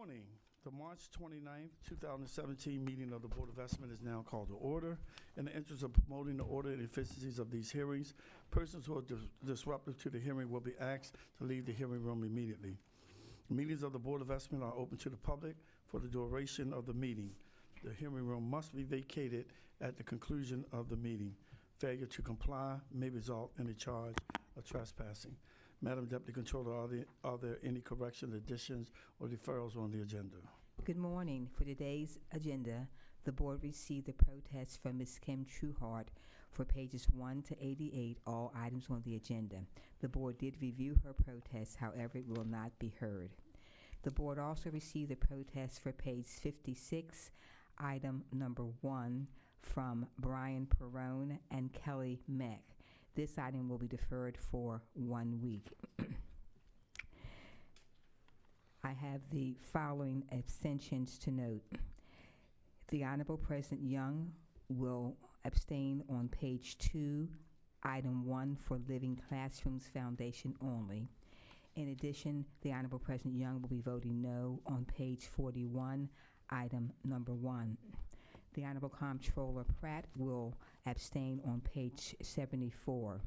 morning. The March 29th, 2017 meeting of the Board of Estimate is now called to order. In the interest of promoting the order and efficiencies of these hearings, persons who are disruptive to the hearing will be asked to leave the hearing room immediately. Meetings of the Board of Estimate are open to the public for the duration of the meeting. The hearing room must be vacated at the conclusion of the meeting. Failure to comply may result in a charge of trespassing. Madam Deputy Controller, are there any corrections, additions, or deferrals on the agenda? Good morning. For today's agenda, the board received the protest from Ms. Kim Trueheart for pages 1 to 88, all items on the agenda. The board did review her protest, however, it will not be heard. The board also received the protest for page 56, item number 1, from Brian Perrone and Kelly Meck. This item will be deferred for 1 week. I have the following abstentions to note. The Honorable President Young will abstain on page 2, item 1 for Living Classrooms Foundation only. In addition, the Honorable President Young will be voting no on page 41, item number 1. The Honorable Comptroller Pratt will abstain on page 74.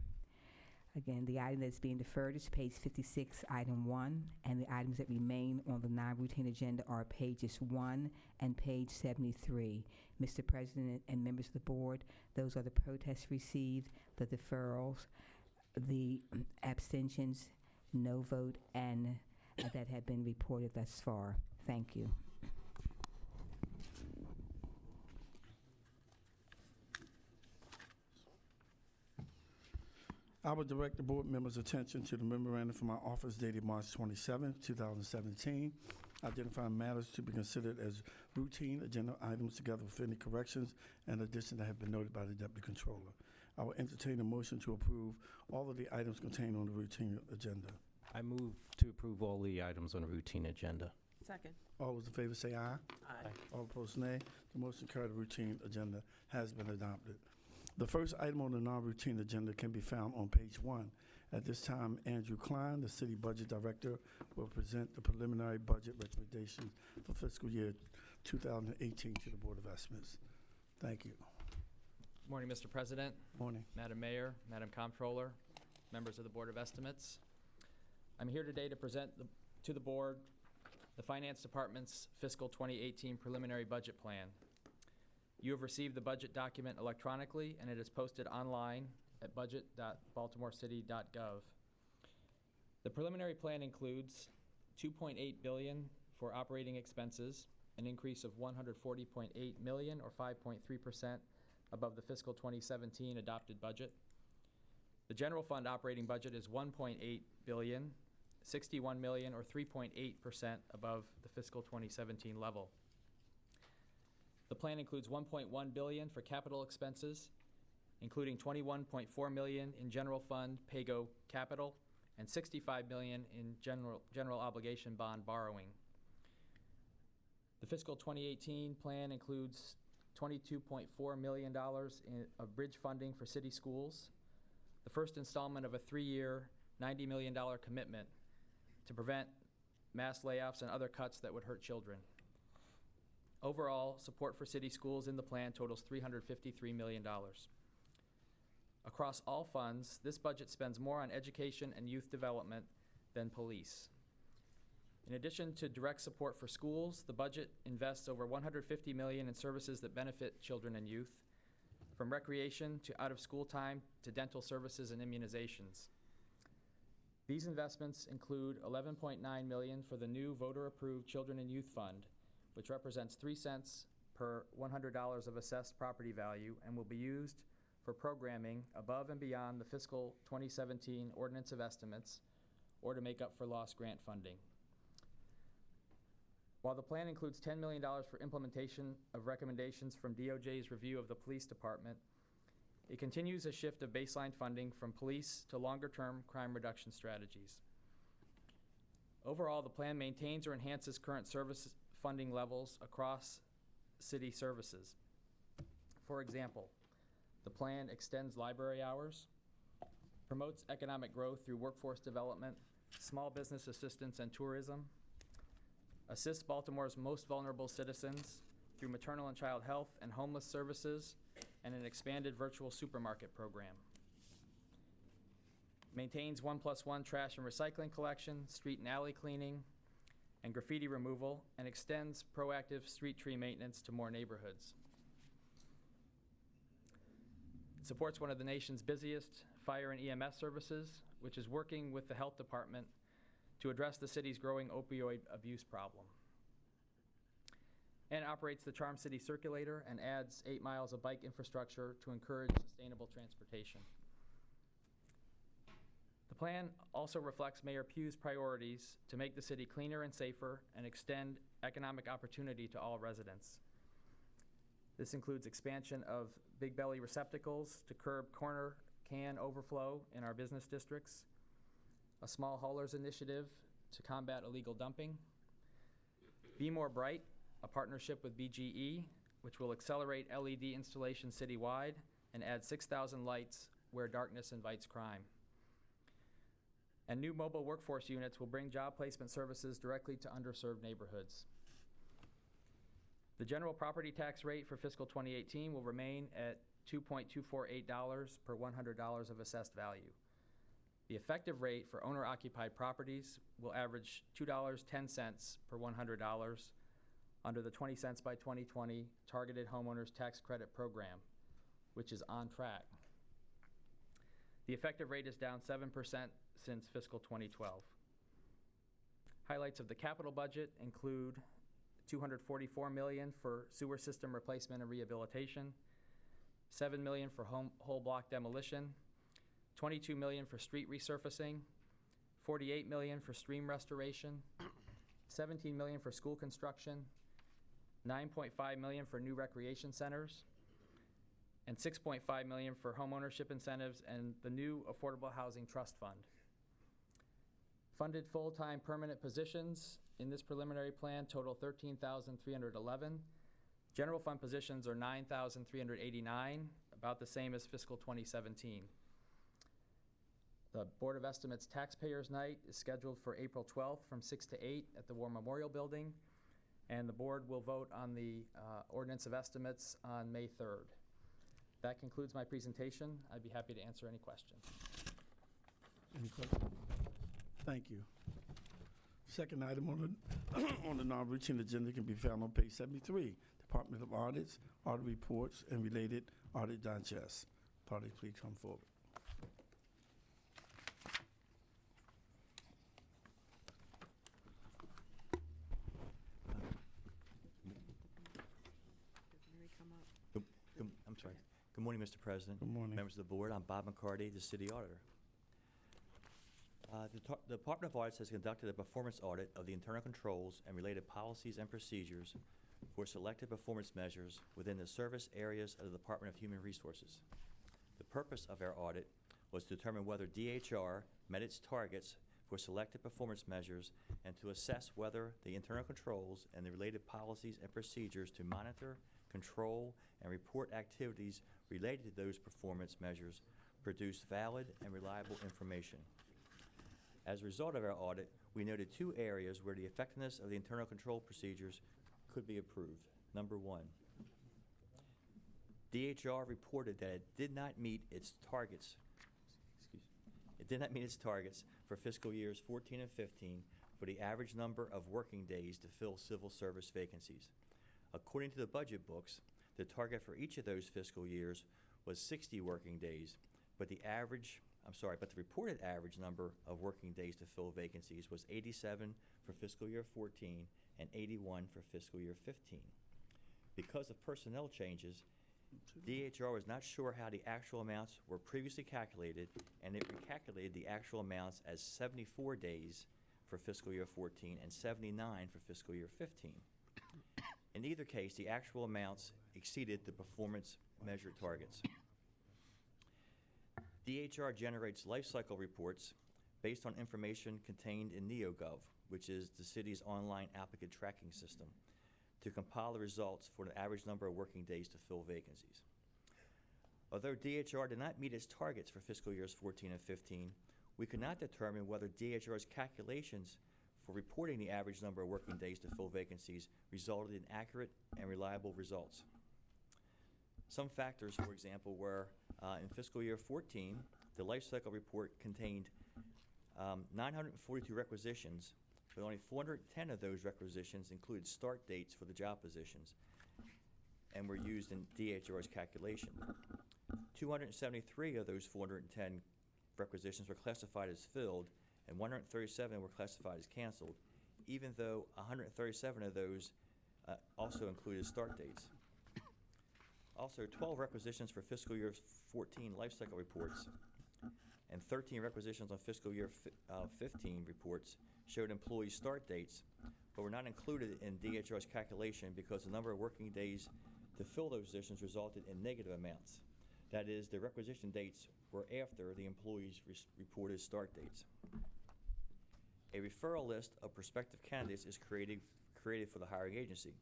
Again, the item that's being deferred is page 56, item 1, and the items that remain on the non-routine agenda are pages 1 and page 73. Mr. President and members of the board, those are the protests received, the deferrals, the abstentions, no vote, and that have been reported thus far. Thank you. I will direct the board members' attention to the memorandum from my office dated March 27, 2017, identifying matters to be considered as routine agenda items together with any corrections and additions that have been noted by the Deputy Controller. I will entertain a motion to approve all of the items contained on the routine agenda. I move to approve all the items on the routine agenda. Second. All those in favor say aye. Aye. All opposed, nay. The motion carried. The routine agenda has been adopted. The first item on the non-routine agenda can be found on page 1. At this time, Andrew Klein, the City Budget Director, will present the preliminary budget recommendations for fiscal year 2018 to the Board of Estimates. Thank you. Good morning, Mr. President. Morning. Madam Mayor, Madam Comptroller, members of the Board of Estimates. I'm here today to present to the Board the Finance Department's fiscal 2018 preliminary budget plan. You have received the budget document electronically, and it is posted online at budget.baltimorecity.gov. The preliminary plan includes $2.8 billion for operating expenses, an increase of $140.8 million or 5.3% above the fiscal 2017 adopted budget. The general fund operating budget is $1.8 billion, $61 million or 3.8% above the fiscal 2017 level. The plan includes $1.1 billion for capital expenses, including $21.4 million in general fund PAYGO capital and $65 million in general obligation bond borrowing. The fiscal 2018 plan includes $22.4 million of bridge funding for city schools, the first installment of a 3-year, $90 million commitment to prevent mass layoffs and other cuts that would hurt children. Overall, support for city schools in the plan totals $353 million. Across all funds, this budget spends more on education and youth development than police. In addition to direct support for schools, the budget invests over $150 million in services that benefit children and youth, from recreation to out-of-school time to dental services and immunizations. These investments include $11.9 million for the new voter-approved Children and Youth Fund, which represents 3 cents per $100 of assessed property value and will be used for programming above and beyond the fiscal 2017 Ordinance of Estimates or to make up for lost grant funding. While the plan includes $10 million for implementation of recommendations from DOJ's review of the police department, it continues a shift of baseline funding from police to longer-term crime reduction strategies. Overall, the plan maintains or enhances current service funding levels across city services. For example, the plan extends library hours, promotes economic growth through workforce development, small business assistance and tourism, assist Baltimore's most vulnerable citizens through maternal and child health and homeless services and an expanded virtual supermarket program. Maintains 1+1 trash and recycling collection, street and alley cleaning, and graffiti removal, and extends proactive street tree maintenance to more neighborhoods. It supports one of the nation's busiest fire and EMS services, which is working with the health department to address the city's growing opioid abuse problem. And operates the Charm City Circulator and adds 8 miles of bike infrastructure to encourage sustainable transportation. The plan also reflects Mayor Pugh's priorities to make the city cleaner and safer and extend economic opportunity to all residents. This includes expansion of Big Belly receptacles to curb corner can overflow in our business districts, a small haulers initiative to combat illegal dumping, Be More Bright, a partnership with BGE, which will accelerate LED installation citywide and add 6,000 lights where darkness invites crime. And new mobile workforce units will bring job placement services directly to underserved neighborhoods. The general property tax rate for fiscal 2018 will remain at $2.248 per $100 of assessed value. The effective rate for owner-occupied properties will average $2.10 per $100 under the 20 cents by 2020 Targeted Homeowners Tax Credit Program, which is on track. The effective rate is down 7% since fiscal 2012. Highlights of the capital budget include $244 million for sewer system replacement and rehabilitation, $7 million for whole block demolition, $22 million for street resurfacing, $48 million for stream restoration, $17 million for school construction, $9.5 million for new recreation centers, and $6.5 million for homeownership incentives and the new Affordable Housing Trust Fund. Funded full-time permanent positions in this preliminary plan total 13,311. General fund positions are 9,389, about the same as fiscal 2017. The Board of Estimates Taxpayers Night is scheduled for April 12th from 6 to 8 at the War Memorial Building, and the board will vote on the ordinance of estimates on May 3rd. That concludes my presentation. I'd be happy to answer any questions. Any questions? Thank you. Second item on the non-routine agenda can be found on page 73, Department of Audits, Audit Reports, and Related Audit Digest. Parties, please come forward. I'm sorry. Good morning, Mr. President. Good morning. Members of the board, I'm Bob McCarty, the city auditor. The Department of Audits has conducted a performance audit of the internal controls and related policies and procedures for selected performance measures within the service areas of the Department of Human Resources. The purpose of our audit was to determine whether DHR met its targets for selected performance measures and to assess whether the internal controls and the related policies and procedures to monitor, control, and report activities related to those performance measures produce valid and reliable information. As a result of our audit, we noted 2 areas where the effectiveness of the internal control procedures could be improved. Number 1, DHR reported that it did not meet its targets. It did not meet its targets for fiscal years 14 and 15 for the average number of working days to fill civil service vacancies. According to the budget books, the target for each of those fiscal years was 60 working days, but the reported average number of working days to fill vacancies was 87 for fiscal year 14 and 81 for fiscal year 15. Because of personnel changes, DHR was not sure how the actual amounts were previously calculated, and it recalculated the actual amounts as 74 days for fiscal year 14 and 79 for fiscal year 15. In either case, the actual amounts exceeded the performance measure targets. DHR generates life cycle reports based on information contained in NeoGov, which is the city's online applicant tracking system, to compile the results for the average number of working days to fill vacancies. Although DHR did not meet its targets for fiscal years 14 and 15, we could not determine whether DHR's calculations for reporting the average number of working days to fill vacancies resulted in accurate and reliable results. Some factors, for example, were in fiscal year 14, the life cycle report contained 942 requisitions, but only 410 of those requisitions included start dates for the job positions and were used in DHR's calculation. 273 of those 410 requisitions were classified as filled, and 137 were classified as canceled, even though 137 of those also included start dates. Also, 12 requisitions for fiscal year 14 life cycle reports and 13 requisitions on fiscal year 15 reports showed employee start dates, but were not included in DHR's calculation because the number of working days to fill those positions resulted in negative amounts. That is, the requisition dates were after the employees' reported start dates. A referral list of prospective candidates is created for the hiring agency.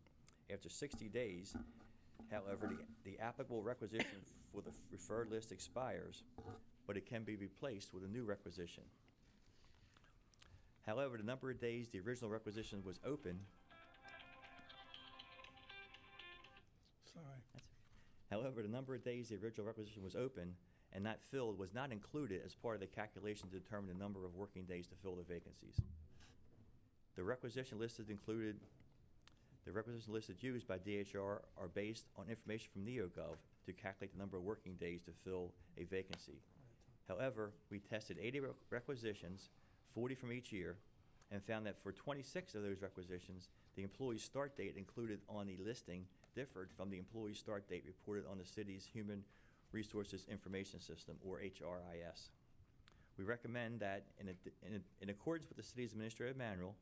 After 60 days, however, the applicable requisition for the referred list expires, but it can be replaced with a new requisition. However, the number of days the original requisition was open However, the number of days the original requisition was open and not filled was not included as part of the calculation to determine the number of working days to fill the vacancies. The requisition listed used by DHR are based on information from NeoGov to calculate the number of working days to fill a vacancy. However, we tested 80 requisitions, 40 from each year, and found that for 26 of those requisitions, the employee's start date included on the listing differed from the employee's start date reported on the city's Human Resources Information System, or HRIS. We recommend that, in accordance with the city's administrative manual,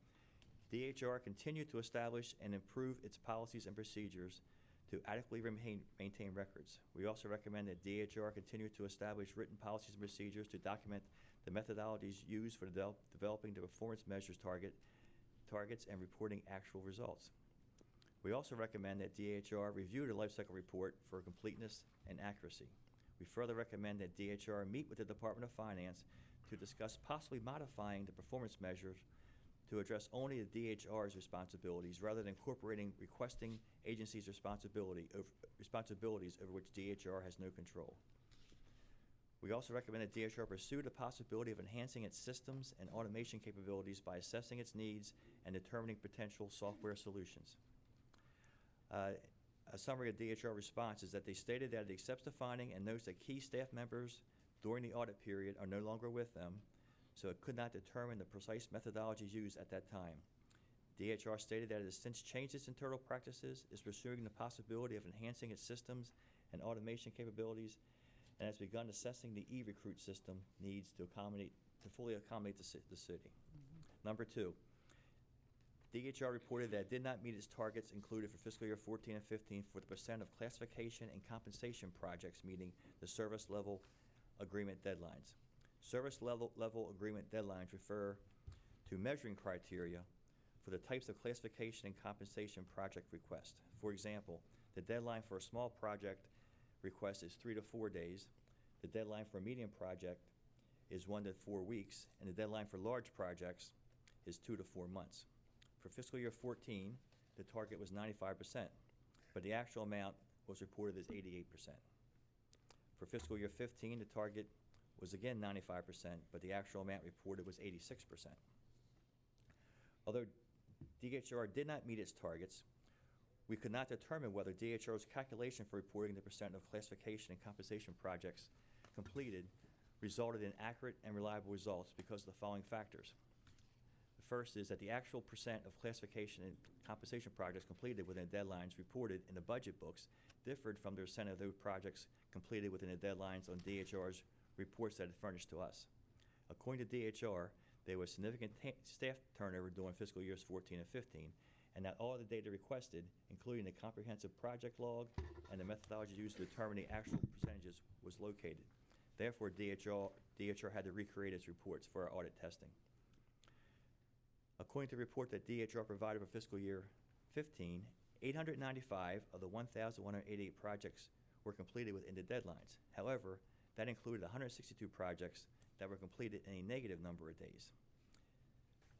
DHR continue to establish and improve its policies and procedures to adequately maintain records. We also recommend that DHR continue to establish written policies and procedures to document the methodologies used for developing the performance measures targets and reporting actual results. We also recommend that DHR review the life cycle report for completeness and accuracy. We further recommend that DHR meet with the Department of Finance to discuss possibly modifying the performance measures to address only the DHR's responsibilities rather than incorporating requesting agencies' responsibilities over which DHR has no control. We also recommend that DHR pursue the possibility of enhancing its systems and automation capabilities by assessing its needs and determining potential software solutions. A summary of DHR response is that they stated that it accepts the finding and notes that key staff members during the audit period are no longer with them, so it could not determine the precise methodologies used at that time. DHR stated that it has since changed its internal practices, is pursuing the possibility of enhancing its systems and automation capabilities, and has begun assessing the e-recruit system needs to fully accommodate the city. Number two, DHR reported that it did not meet its targets included for fiscal year 14 and 15 for the percent of classification and compensation projects meeting the service level agreement deadlines. Service level agreement deadlines refer to measuring criteria for the types of classification and compensation project requests. For example, the deadline for a small project request is 3 to 4 days. The deadline for a medium project is 1 to 4 weeks, and the deadline for large projects is 2 to 4 months. For fiscal year 14, the target was 95%, but the actual amount was reported as 88%. For fiscal year 15, the target was again 95%, but the actual amount reported was 86%. Although DHR did not meet its targets, we could not determine whether DHR's calculation for reporting the percent of classification and compensation projects completed resulted in accurate and reliable results because of the following factors. The first is that the actual percent of classification and compensation projects completed within deadlines reported in the budget books differed from the percent of those projects completed within the deadlines on DHR's reports that it furnished to us. According to DHR, there was significant staff turnover during fiscal years 14 and 15, and that all of the data requested, including the comprehensive project log and the methodology used to determine the actual percentages, was located. Therefore, DHR had to recreate its reports for our audit testing. According to the report that DHR provided for fiscal year 15, 895 of the 1,188 projects were completed within the deadlines. However, that included 162 projects that were completed in a negative number of days.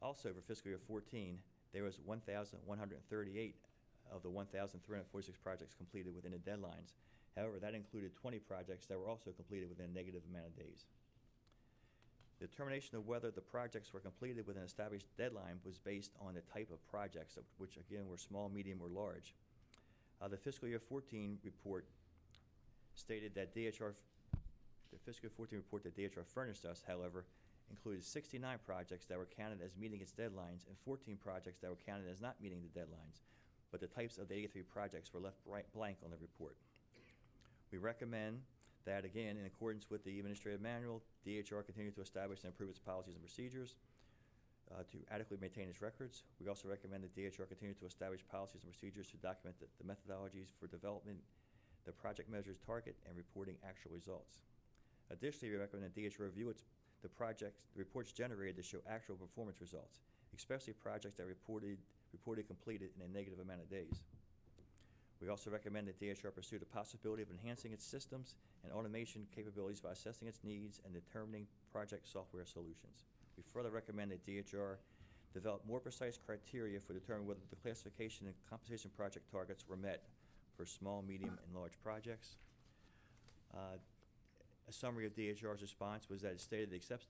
Also, for fiscal year 14, there was 1,138 of the 1,346 projects completed within the deadlines. However, that included 20 projects that were also completed within a negative amount of days. The determination of whether the projects were completed within an established deadline was based on the type of projects, which again were small, medium, or large. The fiscal year 14 report stated that the fiscal year 14 report that DHR furnished us, however, included 69 projects that were counted as meeting its deadlines and 14 projects that were counted as not meeting the deadlines, but the types of the 83 projects were left blank on the report. We recommend that, again, in accordance with the administrative manual, DHR continue to establish and improve its policies and procedures to adequately maintain its records. We also recommend that DHR continue to establish policies and procedures to document the methodologies for development, the project measures target, and reporting actual results. Additionally, we recommend that DHR review the reports generated to show actual performance results, especially projects that reported completed in a negative amount of days. We also recommend that DHR pursue the possibility of enhancing its systems and automation capabilities by assessing its needs and determining project software solutions. We further recommend that DHR develop more precise criteria for determining whether the classification and compensation project targets were met for small, medium, and large projects. A summary of DHR's response was that it stated it accepts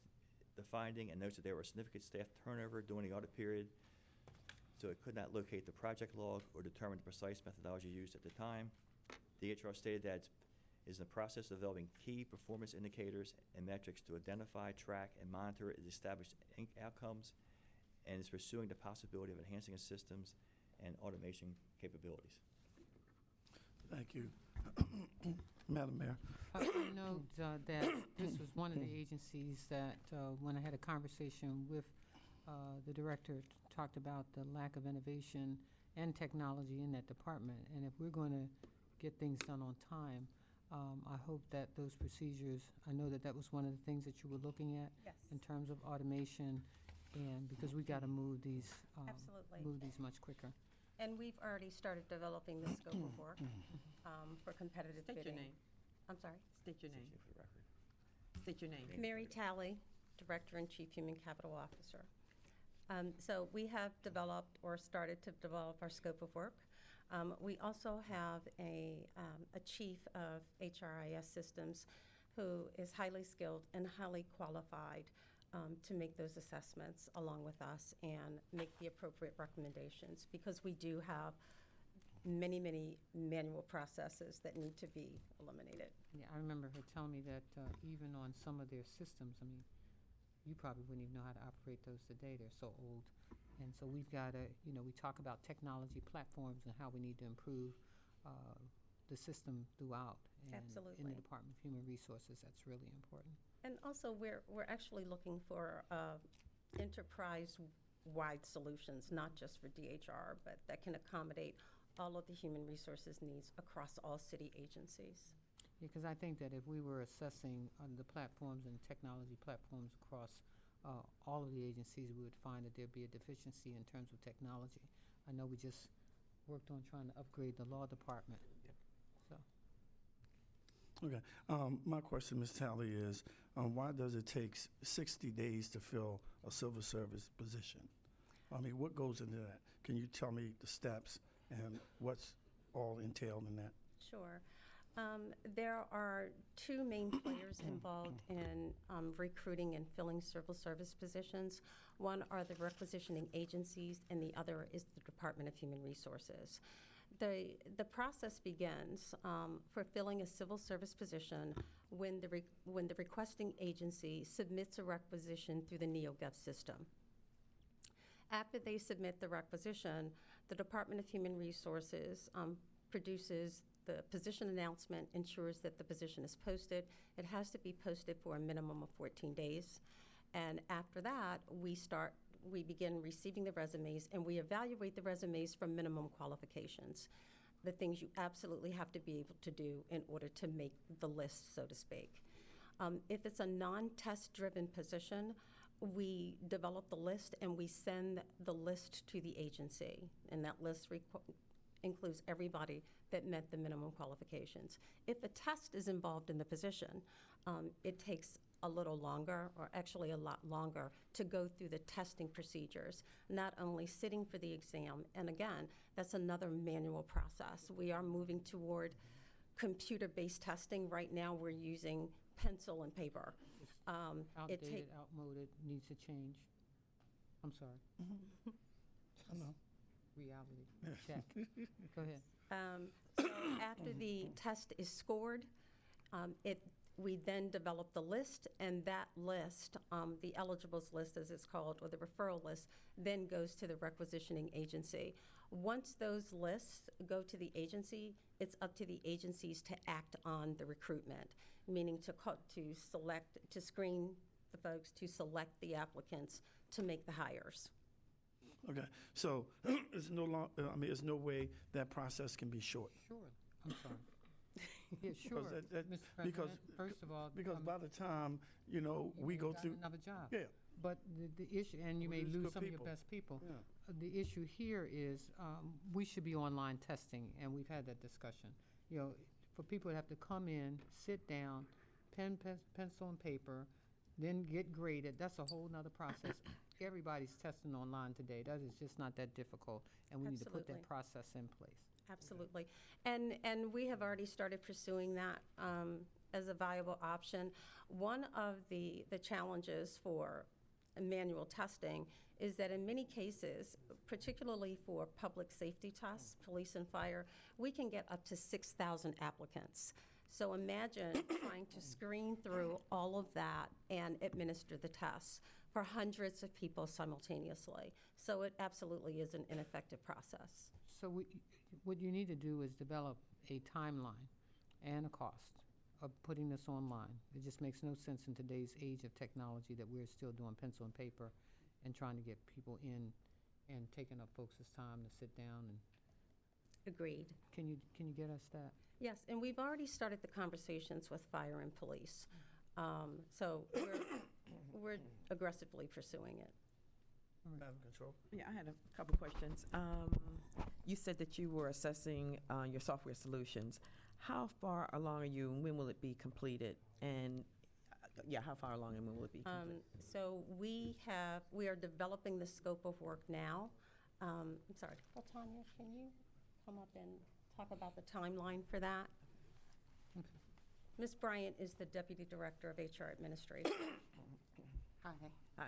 the finding and notes that there was significant staff turnover during the audit period, so it could not locate the project log or determine the precise methodology used at the time. DHR stated that it is in the process of developing key performance indicators and metrics to identify, track, and monitor its established outcomes, and is pursuing the possibility of enhancing its systems and automation capabilities. Thank you. Madam Mayor. I note that this was one of the agencies that, when I had a conversation with the director, talked about the lack of innovation and technology in that department. And if we're going to get things done on time, I hope that those procedures, I know that that was one of the things that you were looking at. Yes. In terms of automation, and because we got to move these Absolutely. much quicker. And we've already started developing the scope of work for competitive State bidding. your name. I'm sorry. State your name. For the record. State your name. Mary Talley, Director and Chief Human Capital Officer. So we have developed or started to develop our scope of work. We also have a chief of HRIS systems who is highly skilled and highly qualified to make those assessments along with us and make the appropriate recommendations, because we do have many, many manual processes that need to be eliminated. Yeah, I remember her telling me that even on some of their systems, I mean, you probably wouldn't even know how to operate those today. They're so old. And so we've got to, we talk about technology platforms and how we need to improve the system throughout. And Absolutely. in the Department of Human Resources, that's really important. And also, we're actually looking for enterprise-wide solutions, not just for DHR, but that can accommodate all of the human resources needs across all city agencies. Yeah, because I think that if we were assessing the platforms and technology platforms across all of the agencies, we would find that there'd be a deficiency in terms of technology. I know we just worked on trying to upgrade the law department. So. Okay. My question, Ms. Talley, is why does it take 60 days to fill a civil service position? I mean, what goes into that? Can you tell me the steps and what's all entailed in that? Sure. There are two main players involved in recruiting and filling civil service positions. One are the requisitioning agencies, and the other is the Department of Human Resources. The process begins for filling a civil service position when the requesting agency submits a requisition through the NeoGov system. After they submit the requisition, the Department of Human Resources produces the position announcement, ensures that the position is posted. It has to be posted for a minimum of 14 days. And after that, we begin receiving the resumes, and we evaluate the resumes from minimum qualifications, the things you absolutely have to be able to do in order to make the list, so to speak. If it's a non-test driven position, we develop the list and we send the list to the agency, and that list includes everybody that met the minimum qualifications. If a test is involved in the position, it takes a little longer, or actually a lot longer, to go through the testing procedures, not only sitting for the exam. And again, that's another manual process. We are moving toward computer-based testing. Right now, we're using pencil and paper. It Outdated, take- outmoded, needs to change. I'm sorry. I know. Reality check. Go ahead. So after the test is scored, we then develop the list, and that list, the eligibles list as it's called, or the referral list, then goes to the requisitioning agency. Once those lists go to the agency, it's up to the agencies to act on the recruitment, meaning to screen the folks, to select the applicants, to make the hires. Okay, so there's no way that process can be short. Sure. I'm sorry. Yeah, sure. that- Mr. because- President, first of all. Because by the time, we you go got through, another job. yeah, But the issue, and you We may lose lose good some of people. your best people. yeah. The issue here is, we should be online testing, and we've had that discussion. For people to have to come in, sit down, pencil and paper, then get graded, that's a whole nother process. Everybody's testing online today. That is just not that difficult, and we need to put that Absolutely. process in place. Absolutely. And we have already started pursuing that as a viable option. One of the challenges for manual testing is that in many cases, particularly for public safety tests, police and fire, we can get up to 6,000 applicants. So imagine trying to screen through all of that and administer the tests for hundreds of people simultaneously. So it absolutely is an ineffective process. So what you need to do is develop a timeline and a cost of putting this online. It just makes no sense in today's age of technology that we're still doing pencil and paper and trying to get people in and taking up folks' time to sit down and, Agreed. can you get us that? Yes, and we've already started the conversations with fire and police. So we're aggressively pursuing it. Madam Control. Yeah, I had a couple questions. You said that you were assessing your software solutions. How far along are you, and when will it be completed? And, how far along and when will it be completed? So we are developing the scope of work now. I'm sorry, Latanya, can you come up and talk about the timeline for that? Okay. Ms. Bryant is the Deputy Director of HR Administration. Hi. Hi.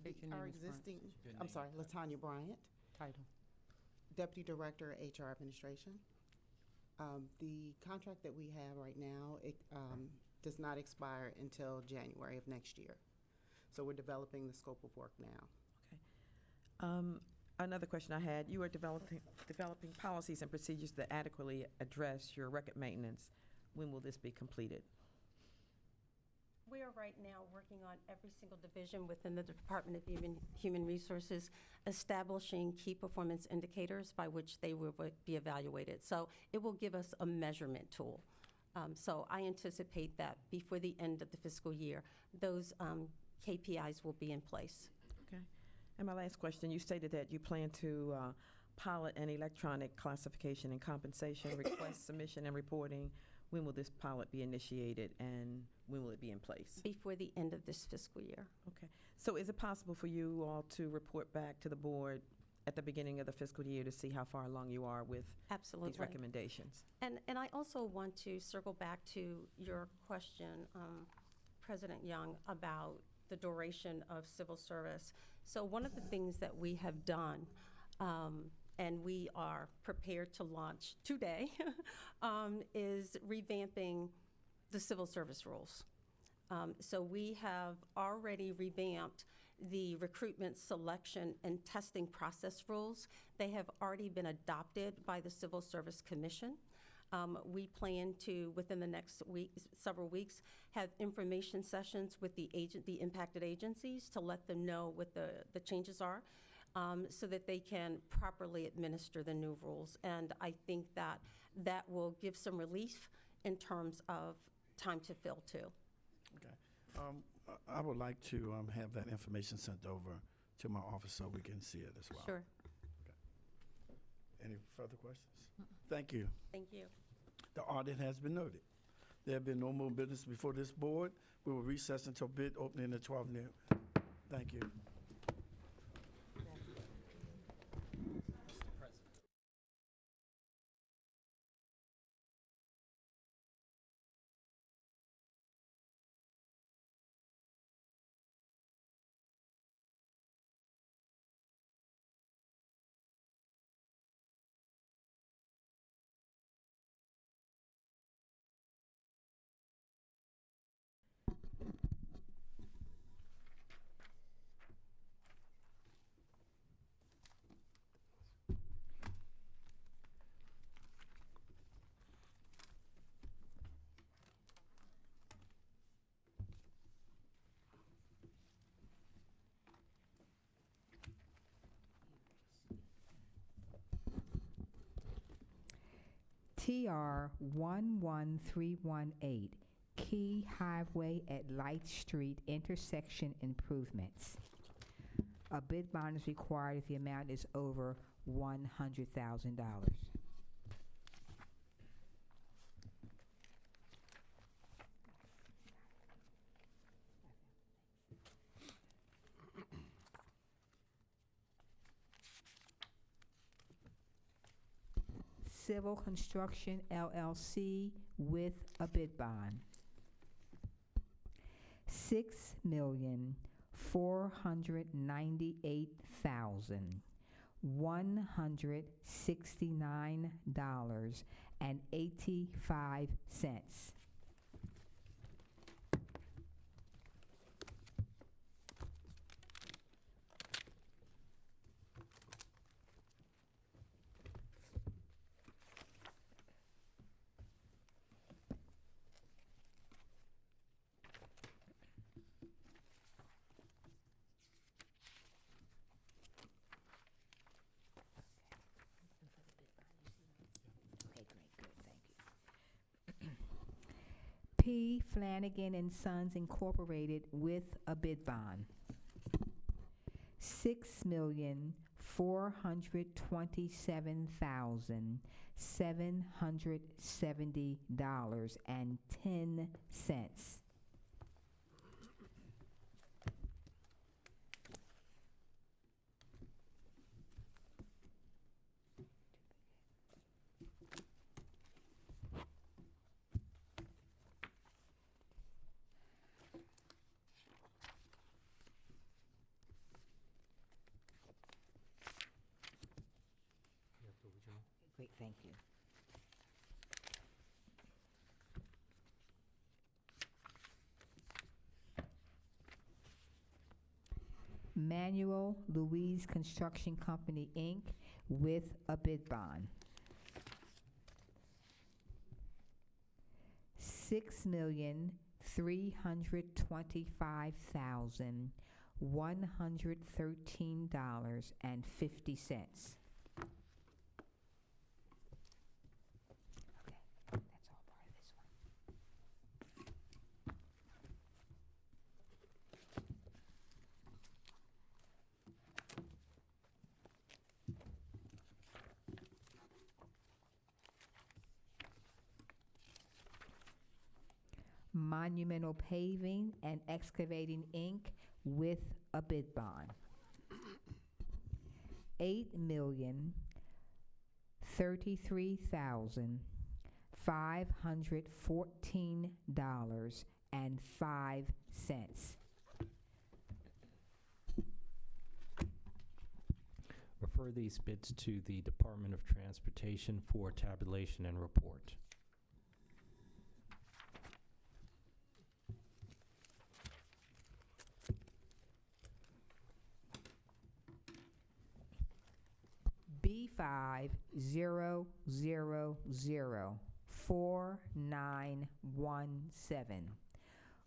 State your name, Our Ms. Bryant. existing, I'm sorry, Latanya Bryant, Title. Deputy Director, HR Administration. The contract that we have right now, it does not expire until January of next year. So we're developing the scope of work now. Another question I had, you are developing policies and procedures that adequately address your record maintenance. When will this be completed? We are right now working on every single division within the Department of Human Resources, establishing key performance indicators by which they will be evaluated. So it will give us a measurement tool. So I anticipate that before the end of the fiscal year, those KPIs will be in place. Okay. And my last question, you stated that you plan to pilot an electronic classification and compensation request submission and reporting. When will this pilot be initiated, and when will it be in place? Before the end of this fiscal year. Okay. So is it possible for you all to report back to the board at the beginning of the fiscal year to see how far along you are with Absolutely. these recommendations? And I also want to circle back to your question, President Young, about the duration of civil service. So one of the things that we have done, and we are prepared to launch today, is revamping the civil service rules. So we have already revamped the recruitment, selection, and testing process rules. They have already been adopted by the Civil Service Commission. We plan to, within the next several weeks, have information sessions with the impacted agencies to let them know what the changes are, so that they can properly administer the new rules. And I think that will give some relief in terms of time to fill, too. Okay. I would like to have that information sent over to my office so we can see it as well. Sure. Any further questions? Thank you. Thank you. The audit has been noted. There have been no more business before this board. We will recess until bid opening at 12 noon. Thank you. TR 11318, Key Highway at Light Street intersection improvements. A bid bond is required if the amount is over $100,000. Civil Construction LLC with a bid bond. $6,498,169.85. P. Flanagan and Sons Incorporated with a bid bond. $6,427,770.10. Great, thank you. Manuel Louise Construction Company, Inc. with a bid bond. $6,325,113.50. That's all part of this one. Monumental Paving and Excavating, Inc. with a bid bond. $8,033,514.05. Refer these bids to the Department of Transportation for tabulation and report. B50004,917.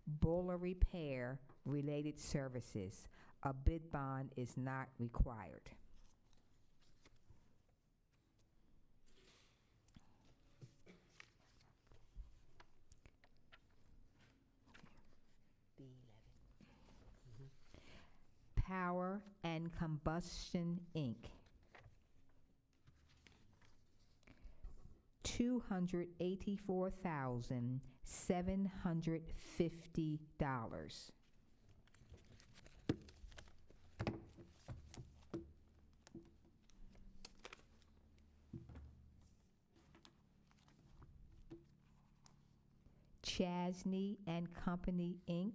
Boiler repair related services. A bid bond is not required. Power and Combustion, Inc. $284,750. Chasney and Company, Inc.,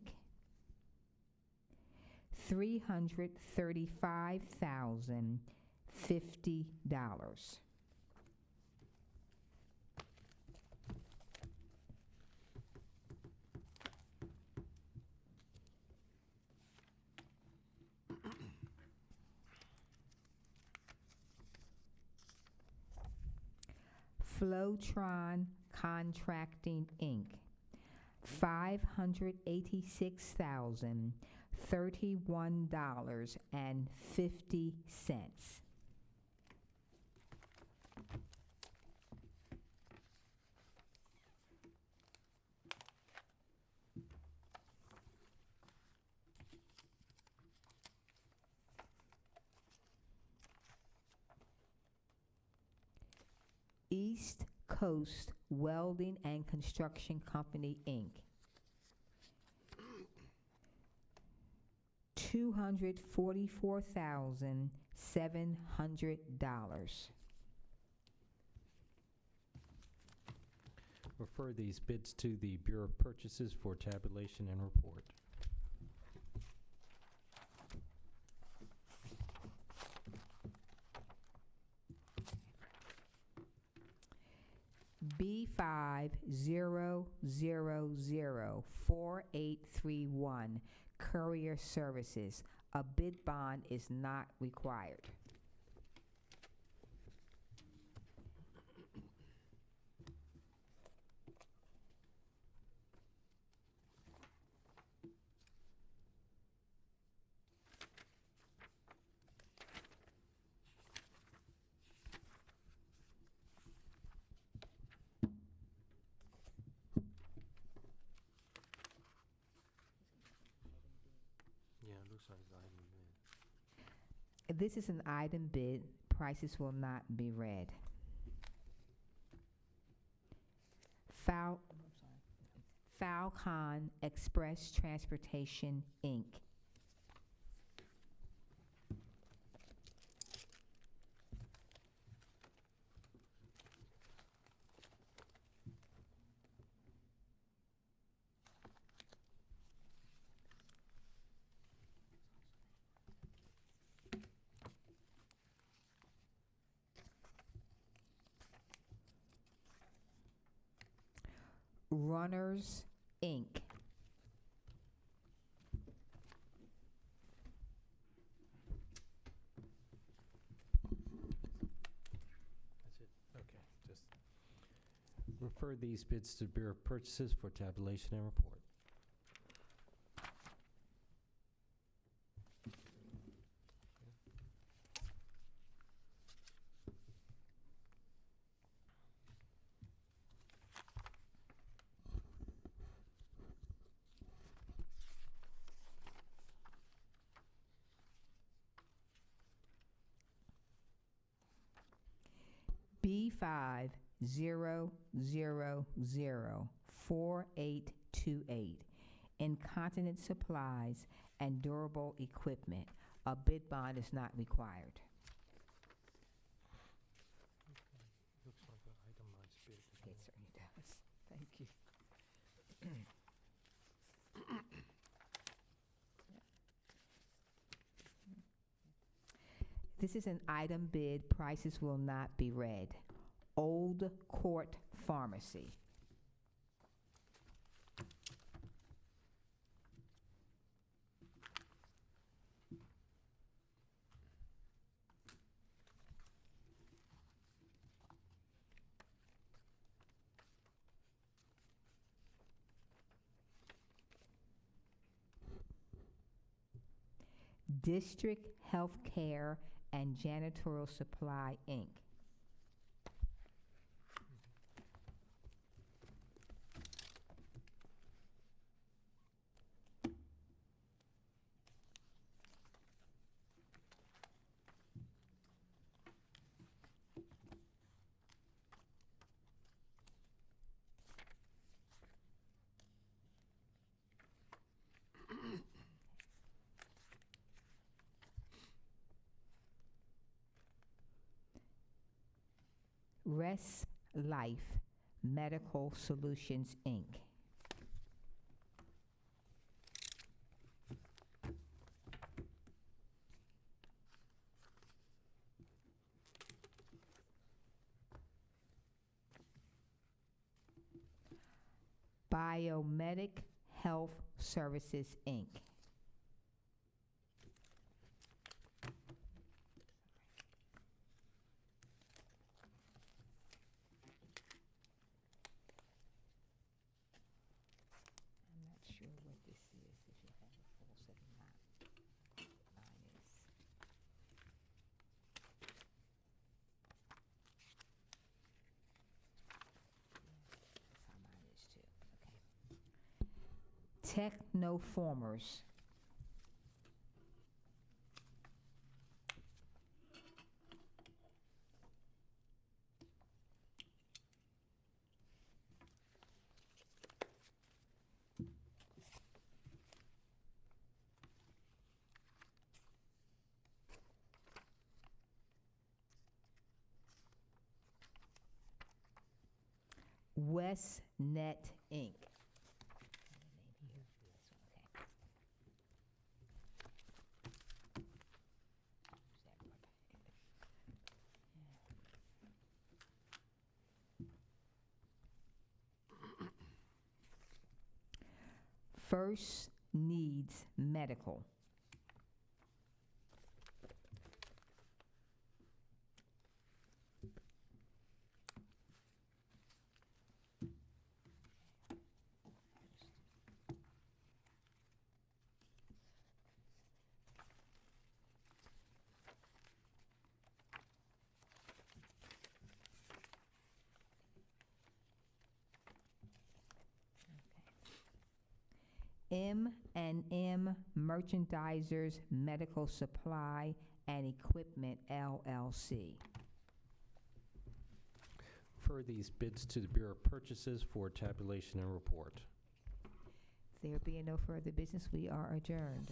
$335,050. Flowtron Contracting, Inc., $586,031.50. East Coast Welding and Construction Company, Inc., $244,700. Refer these bids to the Bureau of Purchases for tabulation and report. B50004831 Courier Services. A bid bond is not required. Yeah, it looks like it's item bid. This is an item bid. Prices will not be read. Falcon Express Transportation, Inc., Runners, Inc., That's it? Okay, just refer these bids to the Bureau of Purchases for tabulation and report. B50004828 Incontinence Supplies and Durable Equipment. A bid bond is not required. Looks like an itemized bid. It certainly does. Thank you. This is an item bid. Prices will not be read. Old Court Pharmacy. District Healthcare and Janitorial Supply, Inc. Rest Life Medical Solutions, Inc. Biomedic Health Services, Inc. I'm not sure what this is, if you have a full set or not. Mine is. That's how mine is too, okay. Technoformers. WestNet, Inc. First Needs Medical. M&M Merchandisers Medical Supply and Equipment, LLC. Refer these bids to the Bureau of Purchases for tabulation and report. There being no further business, we are adjourned.